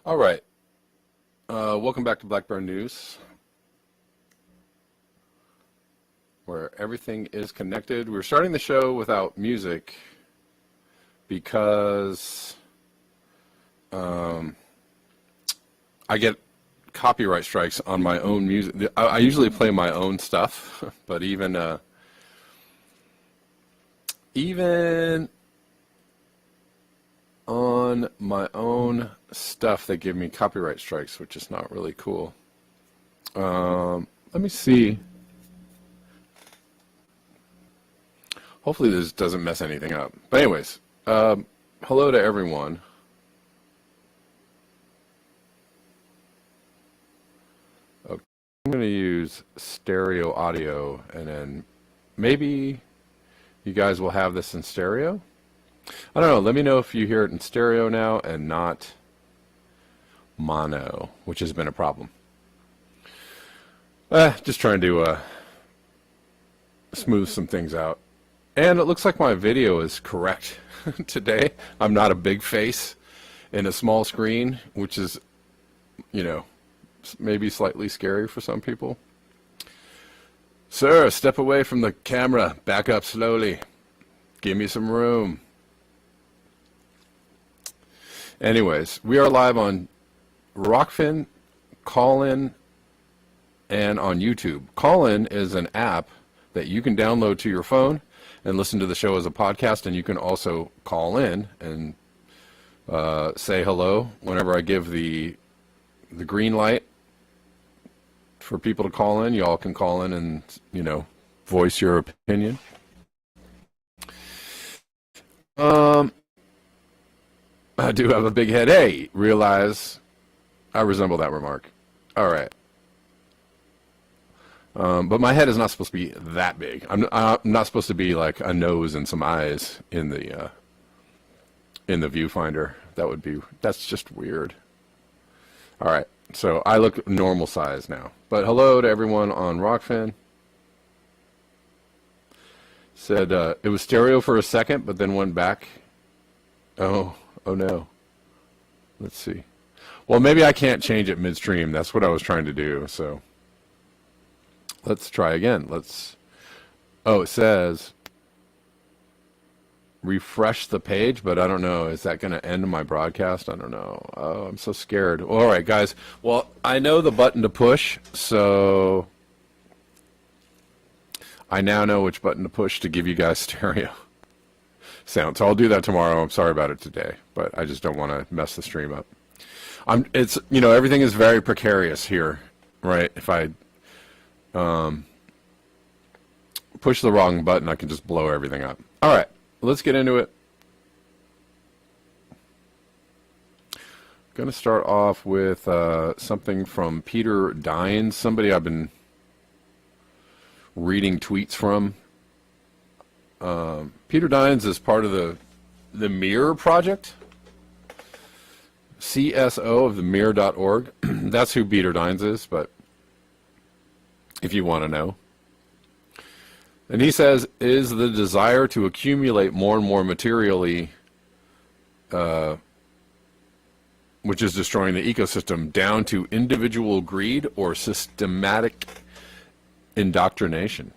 All right. Welcome back to Blackburn News, where everything is connected. We're starting the show without music because I get copyright strikes on my own music. I usually play my own stuff, but even on my own stuff, they give me copyright strikes, which is not really cool. Let me see. Hopefully this doesn't mess anything up. But anyways, hello to everyone. Okay. I'm going to use stereo audio, and then maybe you guys will have this in stereo. I don't know. Let me know if you hear it in stereo now and not mono, which has been a problem. Just trying to smooth some things out. And it looks like my video is correct today. I'm not a big face in a small screen, which is, maybe slightly scary for some people. Sir, step away from the camera. Back up slowly. Give me some room. Anyways, we are live on Rockfin, Callin, and on YouTube. Callin is an app that you can download to your phone and listen to the show as a podcast, and you can also call in and say hello whenever I give the green light for people to call in. Y'all can call in and, voice your opinion. I do have a big head. Hey, realize I resemble that remark. All right. But my head is not supposed to be that big. I'm not supposed to be like a nose and some eyes in the viewfinder. That's just weird. All right. So I look normal size now. But hello to everyone on Rockfin. Said it was stereo for a second, but then went back. Oh no. Let's see. Well, maybe I can't change it midstream. That's what I was trying to do. So let's try again. It says refresh the page, but I don't know. Is that going to end my broadcast? I don't know. Oh, I'm so scared. All right, guys. Well, I know the button to push, so I now know which button to push to give you guys stereo sound. So I'll do that tomorrow. I'm sorry about it today, but I just don't want to mess the stream up. Everything is very precarious here, right? If I push the wrong button, I can just blow everything up. All right, let's get into it. Going to start off with something from Peter Dines, somebody I've been reading tweets from. Peter Dines is part of the Mirror Project, CSO of the mirror.org. That's who Peter Dines is, but if you want to know. And he says, is the desire to accumulate more and more materially, which is destroying the ecosystem, down to individual greed or systematic indoctrination?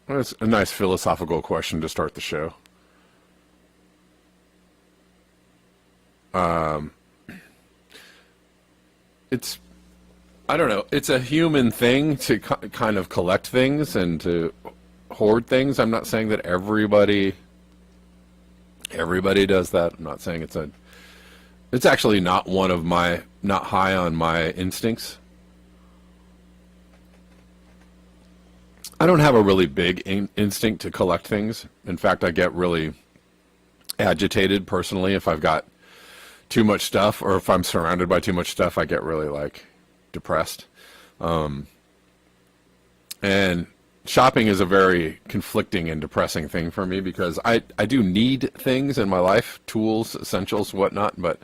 That's a nice philosophical question to start the show. I don't know. It's a human thing to kind of collect things and to hoard things. I'm not saying that everybody does that. I'm not saying it's actually not not high on my instincts. I don't have a really big instinct to collect things. In fact, I get really agitated personally if I've got too much stuff, or if I'm surrounded by too much stuff, I get really depressed. And shopping is a very conflicting and depressing thing for me because I do need things in my life, tools, essentials, whatnot, but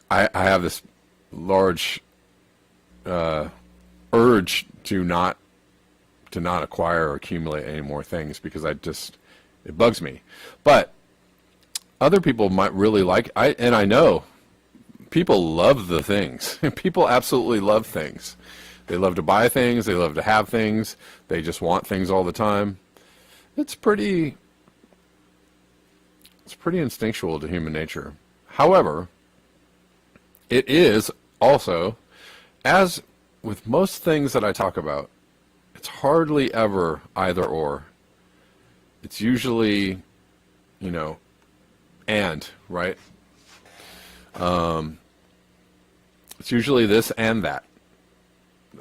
I have this large urge to not acquire or accumulate any more things because it bugs me. But other people might really like, and I know People love the things. People absolutely love things. They love to buy things. They love to have things. They just want things all the time. It's pretty instinctual to human nature. However, it is also, as with most things that I talk about, it's hardly ever either or. It's usually, and, right? It's usually this and that.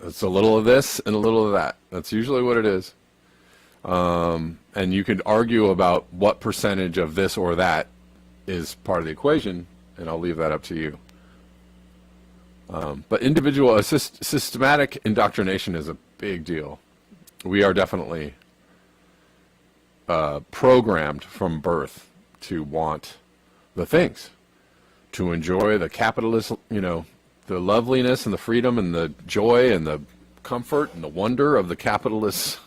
It's a little of this and a little of that. That's usually what it is. And you could argue about what percentage of this or that is part of the equation, and I'll leave that up to you. But individual systematic indoctrination is a big deal. We are definitely programmed from birth to want the things, to enjoy the capitalist, the loveliness and the freedom and the joy and the comfort and the wonder of the capitalist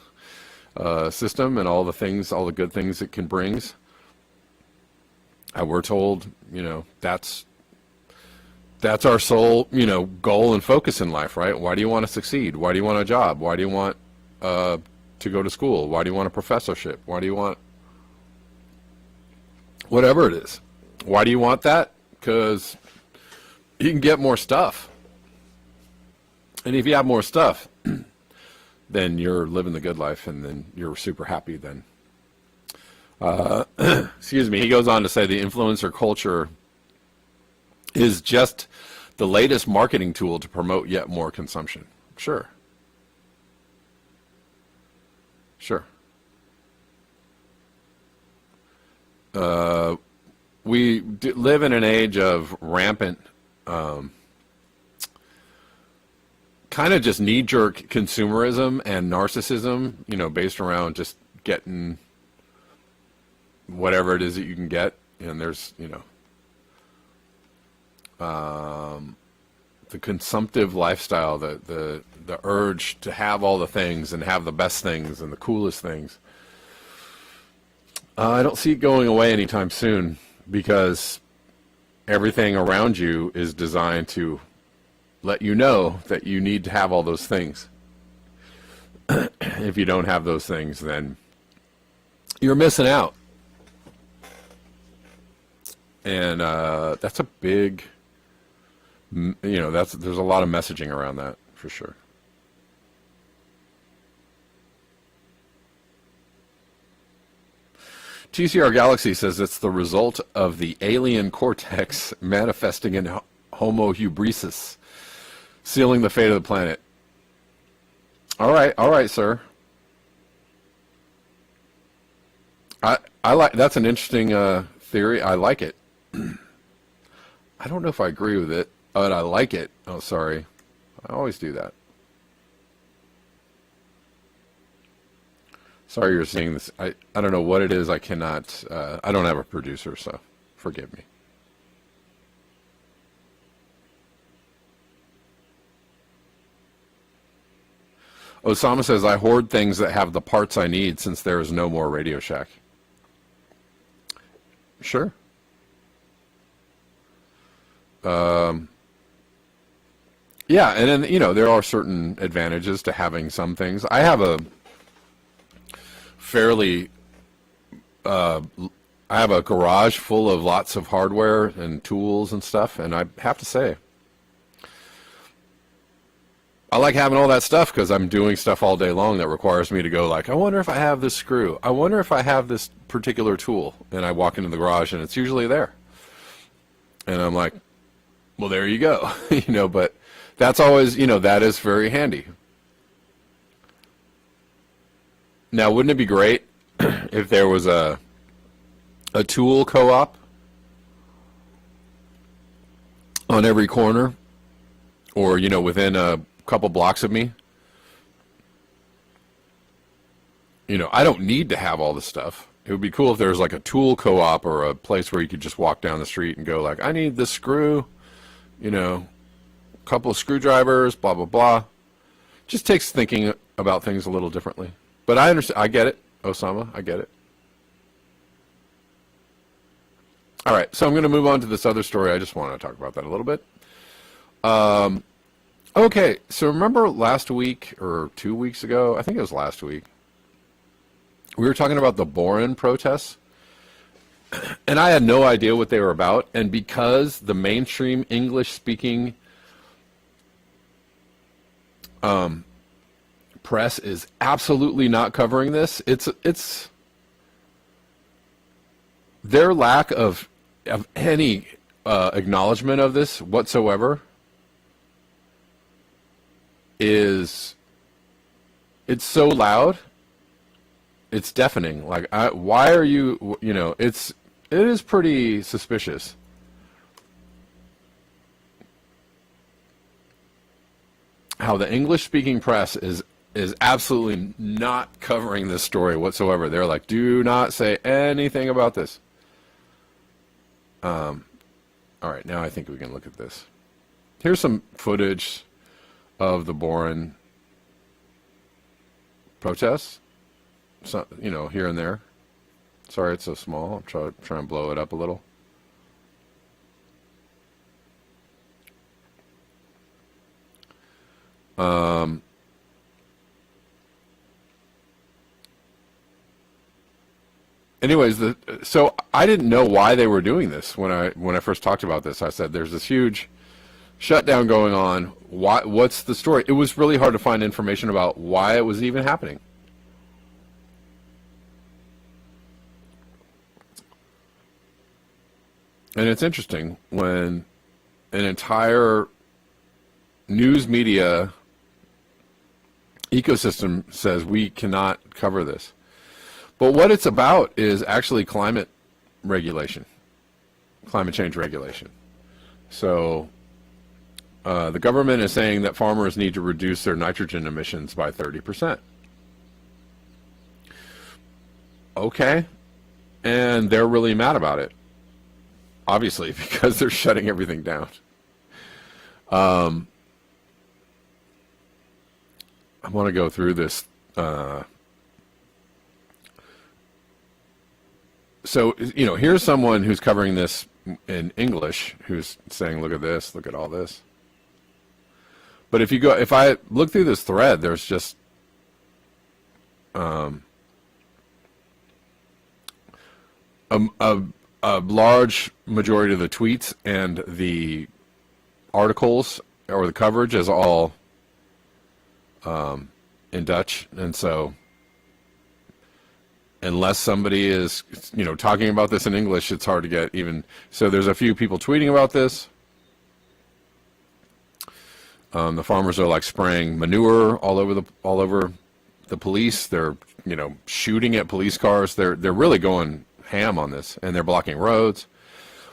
system and all the things, all the good things it can bring. We're told, that's our sole, goal and focus in life, right? Why do you want to succeed? Why do you want a job? Why do you want to go to school? Why do you want a professorship? Why do you want whatever it is? Why do you want that? Because you can get more stuff. And if you have more stuff, then you're living the good life, and then you're super happy then. Excuse me. He goes on to say the influencer culture is just the latest marketing tool to promote yet more consumption. Sure. Sure. We live in an age of rampant kind of just knee-jerk consumerism and narcissism, based around just getting whatever it is that you can get. And there's, the consumptive lifestyle, the urge to have all the things and have the best things and the coolest things. I don't see it going away anytime soon, because everything around you is designed to let you know that you need to have all those things. If you don't have those things, then you're missing out. And that's a big, there's a lot of messaging around that, for sure. TCR Galaxy says it's the result of the alien cortex manifesting in Homo hybris, sealing the fate of the planet. All right, sir. I like, that's an interesting theory. I like it. I don't know if I agree with it, but I like it. Oh, sorry. I always do that. Sorry you're seeing this. I don't know what it is. I cannot, I don't have a producer, so forgive me. Osama says, I hoard things that have the parts I need since there is no more Radio Shack. Sure. Yeah, and then, there are certain advantages to having some things. I have a fairly, I have a garage full of lots of hardware and tools and stuff, and I have to say, I like having all that stuff because I'm doing stuff all day long that requires me to go like, I wonder if I have this screw. I wonder if I have this particular tool. And I walk into the garage and it's usually there. And I'm like, well, there you go. But that's always, that is very handy. Now, wouldn't it be great if there was a tool co-op on every corner, or, within a couple blocks of me? I don't need to have all this stuff. It would be cool if there was like a tool co-op or a place where you could just walk down the street and go like, I need this screw, a couple of screwdrivers, blah, blah, blah. Just takes thinking about things a little differently. But I understand. I get it, Osama. I get it. All right, so I'm going to move on to this other story. I just want to talk about that a little bit. Okay, so remember last week or 2 weeks ago, I think it was last week, we were talking about the Boren protests, and I had no idea what they were about. And because the mainstream English-speaking press is absolutely not covering this, it's their lack of any acknowledgement of this whatsoever it's so loud, it's deafening. Like, why are you, it is pretty suspicious. How the English-speaking press is absolutely not covering this story whatsoever. They're like, do not say anything about this. All right, now I think we can look at this. Here's some footage of the Boren protests. So, here and there. Sorry it's so small. I'll try and blow it up a little. Anyways, so I didn't know why they were doing this when I first talked about this. I said there's this huge shutdown going on. What's the story? It was really hard to find information about why it was even happening. And it's interesting when an entire news media ecosystem says we cannot cover this. But what it's about is actually climate regulation, climate change regulation. So the government is saying that farmers need to reduce their nitrogen emissions by 30%. Okay. And they're really mad about it, obviously, because they're shutting everything down. I want to go through this. So, here's someone who's covering this in English, who's saying, look at this, look at all this. But if I look through this thread, there's just a large majority of the tweets and the articles or the coverage is all in Dutch, and so unless somebody is talking about this in English, it's hard to get even. So there's a few people tweeting about this. The farmers are like spraying manure all over the police. They're shooting at police cars. They're really going ham on this, and they're blocking roads.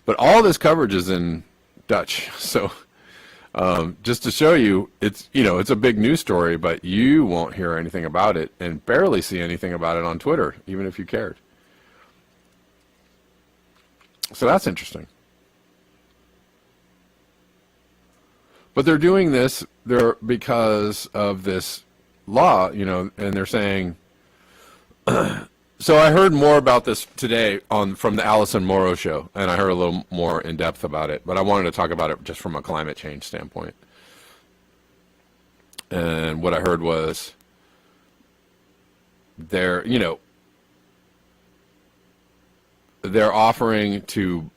But all this coverage is in Dutch. So just to show you, it's a big news story, but you won't hear anything about it and barely see anything about it on Twitter, even if you cared. So that's interesting. But they're doing this because of this law, and they're saying. So I heard more about this today from the Allison Morrow show, and I heard a little more in depth about it. But I wanted to talk about it just from a climate change standpoint. And what I heard was they're offering to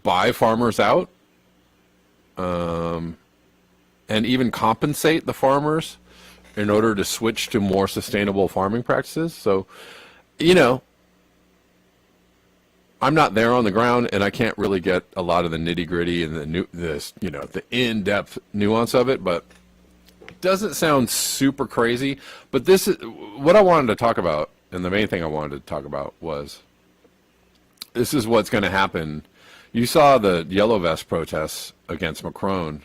buy farmers out. And even compensate the farmers in order to switch to more sustainable farming practices. So, I'm not there on the ground, and I can't really get a lot of the nitty gritty and the in-depth nuance of it. But it doesn't sound super crazy. But this is what I wanted to talk about, and the main thing I wanted to talk about was this is what's going to happen. You saw the Yellow Vest protests against Macron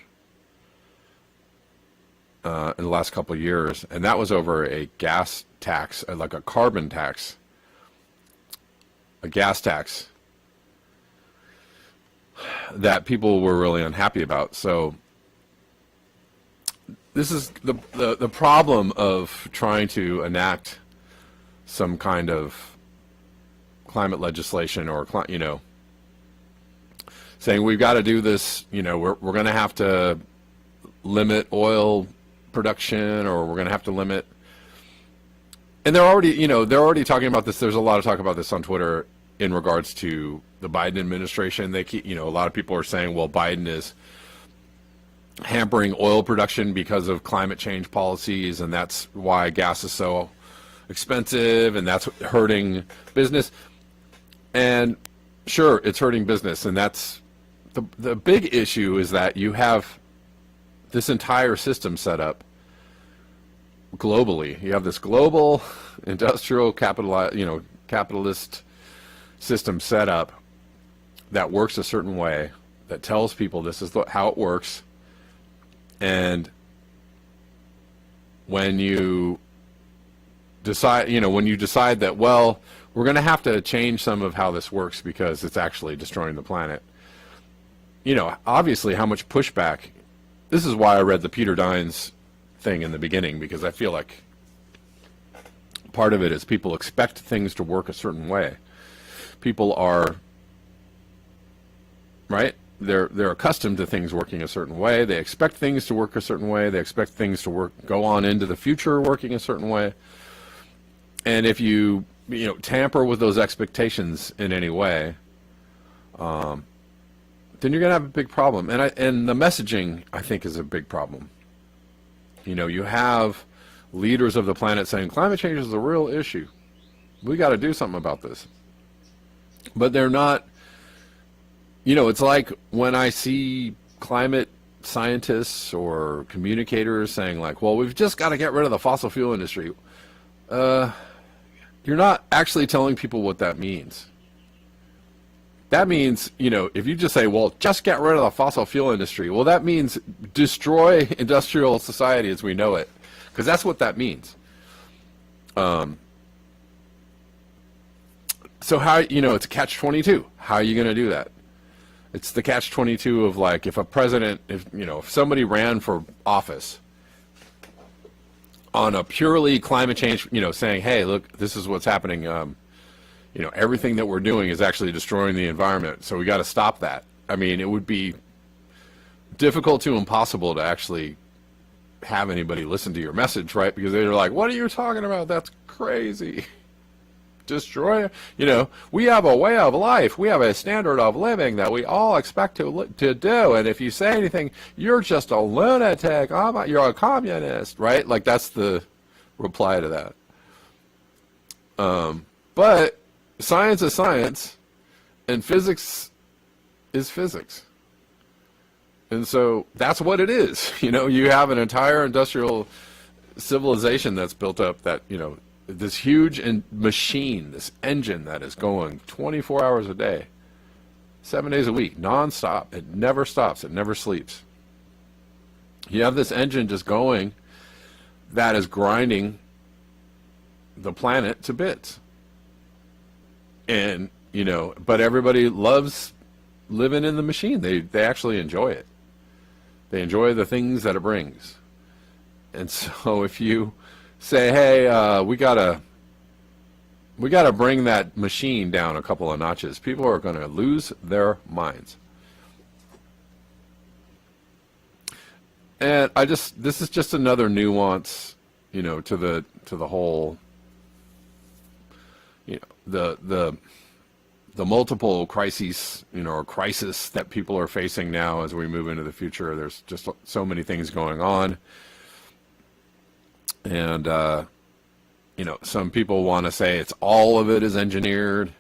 in the last couple of years, and that was over a gas tax, like a carbon tax, a gas tax that people were really unhappy about. So this is the problem of trying to enact some kind of climate legislation or saying we've got to do this, we're going to have to limit oil production, or we're going to have to limit. And they're already talking about this. There's a lot of talk about this on Twitter in regards to the Biden administration. They keep, a lot of people are saying, well, Biden is hampering oil production because of climate change policies, and that's why gas is so expensive, and that's hurting business. And sure, it's hurting business, and that's the big issue is that you have this entire system set up globally. You have this global industrial capitalist system set up that works a certain way, that tells people this is how it works. And when you decide, that, well, we're going to have to change some of how this works because it's actually destroying the planet. Obviously how much pushback. This is why I read the Peter Dines thing in the beginning, because I feel like part of it is people expect things to work a certain way. People are, right? They're accustomed to things working a certain way. They expect things to work a certain way. They expect things to go on into the future working a certain way. And if you tamper with those expectations in any way, then you're going to have a big problem. And the messaging, I think, is a big problem. You have leaders of the planet saying climate change is a real issue. We got to do something about this. But they're not, it's like when I see climate scientists or communicators saying like, well, we've just got to get rid of the fossil fuel industry. You're not actually telling people what that means. That means, if you just say, well, just get rid of the fossil fuel industry, well, that means destroy industrial society as we know it, because that's what that means. So how, it's a catch-22. How are you going to do that? It's the catch-22 of like, if a president, if somebody ran for office on a purely climate change, saying, hey, look, this is what's happening. Everything that we're doing is actually destroying the environment, so we got to stop that. I mean, it would be difficult to impossible to actually have anybody listen to your message, right? Because they're like, what are you talking about? That's crazy. Destroy, we have a way of life. We have a standard of living that we all expect to do. And if you say anything, you're just a lunatic. You're a communist, right? Like, that's the reply to that. But science is science, and physics is physics. And so that's what it is. You have an entire industrial civilization that's built up that, this huge machine, this engine that is going 24 hours a day, 7 days a week, nonstop. It never stops. It never sleeps. You have this engine just going that is grinding the planet to bits. And, but everybody loves living in the machine. They actually enjoy it. They enjoy the things that it brings. And so if you say, hey, we gotta bring that machine down a couple of notches, people are going to lose their minds. And this is just another nuance, to the whole, the multiple crises, or crisis that people are facing now as we move into the future. There's just so many things going on. And, some people want to say it's all of it is engineered.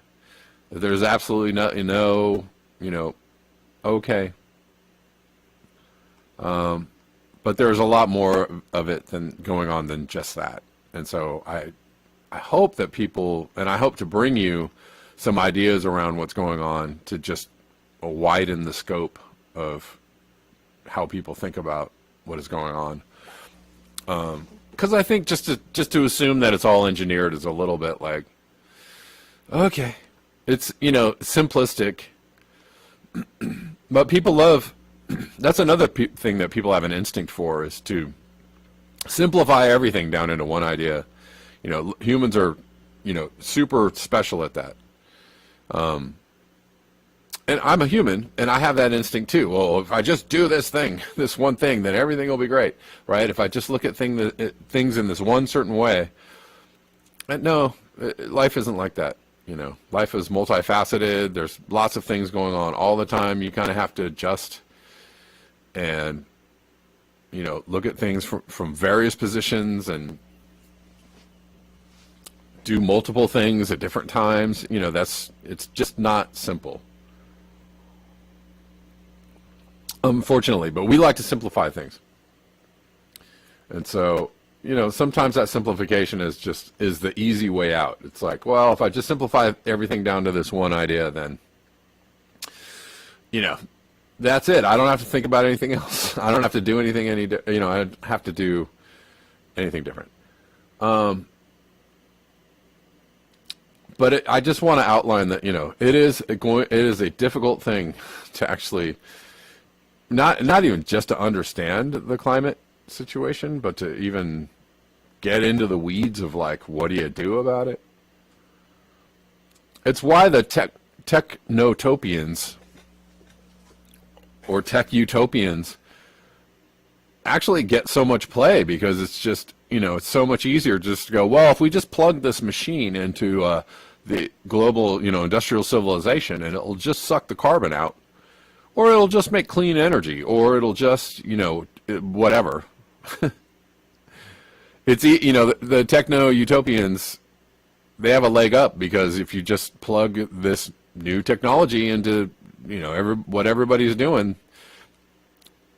There's absolutely no, okay. But there's a lot more of it going on than just that. And so I hope that people, and I hope to bring you some ideas around what's going on to just widen the scope of how people think about what is going on. Because I think just to assume that it's all engineered is a little bit like, okay, it's, simplistic. But people love, that's another thing that people have an instinct for, is to simplify everything down into one idea. Humans are, super special at that. and I'm a human, and I have that instinct too. Well, if I just do this thing, this one thing, then everything will be great, right? If I just look at things in this one certain way, no, life isn't like that. Life is multifaceted. There's lots of things going on all the time. You kind of have to adjust and, look at things from various positions and do multiple things at different times. It's just not simple. Unfortunately, but we like to simplify things. And so, sometimes that simplification is the easy way out. It's like, well, if I just simplify everything down to this one idea, then, that's it. I don't have to think about anything else. I don't have to do anything I don't have to do anything different. But I just want to outline that, it is a difficult thing to actually, not even just to understand the climate situation, but to even get into the weeds of like, what do you do about it? It's why the technotopians or tech utopians actually get so much play, because it's just, it's so much easier just to go, well, if we just plug this machine into the global, industrial civilization, and it'll just suck the carbon out, or it'll just make clean energy, or it'll just, whatever. It's, the techno-utopians, they have a leg up, because if you just plug this new technology into, what everybody's doing,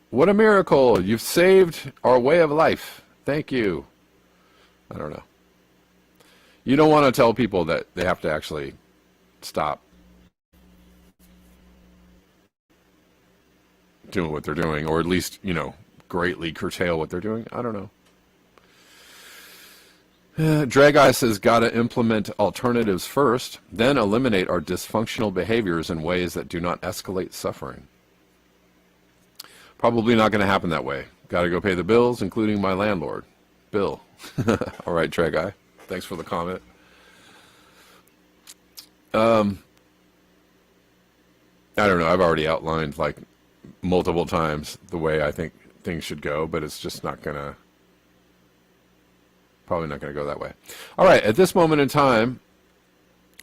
what a miracle. You've saved our way of life. Thank you. I don't know. You don't want to tell people that they have to actually stop doing what they're doing, or at least, greatly curtail what they're doing. I don't know. Drag Eye says, gotta implement alternatives first, then eliminate our dysfunctional behaviors in ways that do not escalate suffering. Probably not going to happen that way. Gotta go pay the bills, including my landlord, Bill. All right, Drag Eye. Thanks for the comment. I don't know. I've already outlined like multiple times the way I think things should go, but it's just probably not going to go that way. All right. At this moment in time,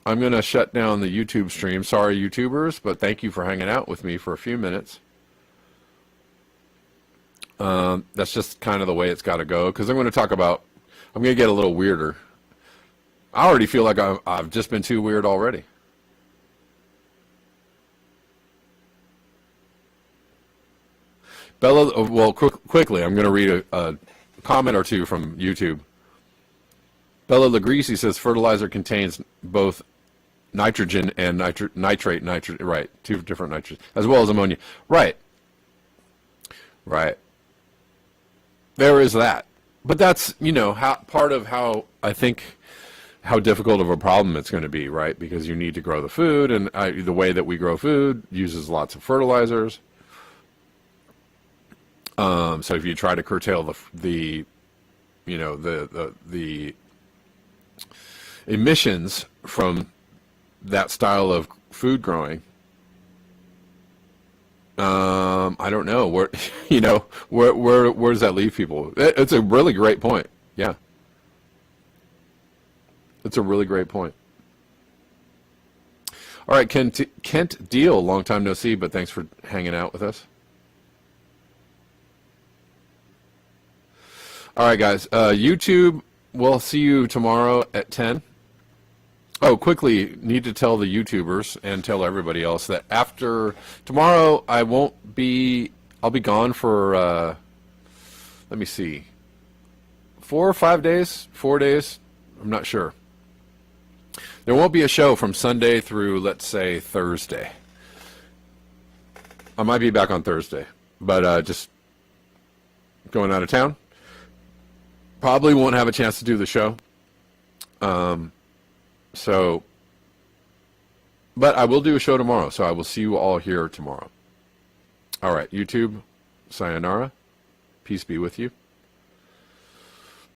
I'm going to shut down the YouTube stream. Sorry, YouTubers, but thank you for hanging out with me for a few minutes. That's just kind of the way it's got to go, because I'm going to get a little weirder. I already feel like I've just been too weird already. Bella, well, quickly, I'm going to read a comment or two from YouTube. Bella Lagrisi says fertilizer contains both nitrogen and nitrate, right, two different nitrogen, as well as ammonia. Right. There is that. But that's, part of how I think how difficult of a problem it's going to be, right? Because you need to grow the food, and the way that we grow food uses lots of fertilizers. So if you try to curtail the emissions from that style of food growing, I don't know where, where does that leave people? It's a really great point. Yeah. It's a really great point. All right, Kent Deal, long time no see, but thanks for hanging out with us. All right, guys. YouTube, we'll see you tomorrow at 10. Oh, quickly, need to tell the YouTubers and tell everybody else that after tomorrow, I'll be gone for, let me see, 4 or 5 days, 4 days, I'm not sure. There won't be a show from Sunday through, let's say, Thursday. I might be back on Thursday, but just going out of town. Probably won't have a chance to do the show. But I will do a show tomorrow, so I will see you all here tomorrow. All right, YouTube, sayonara. Peace be with you.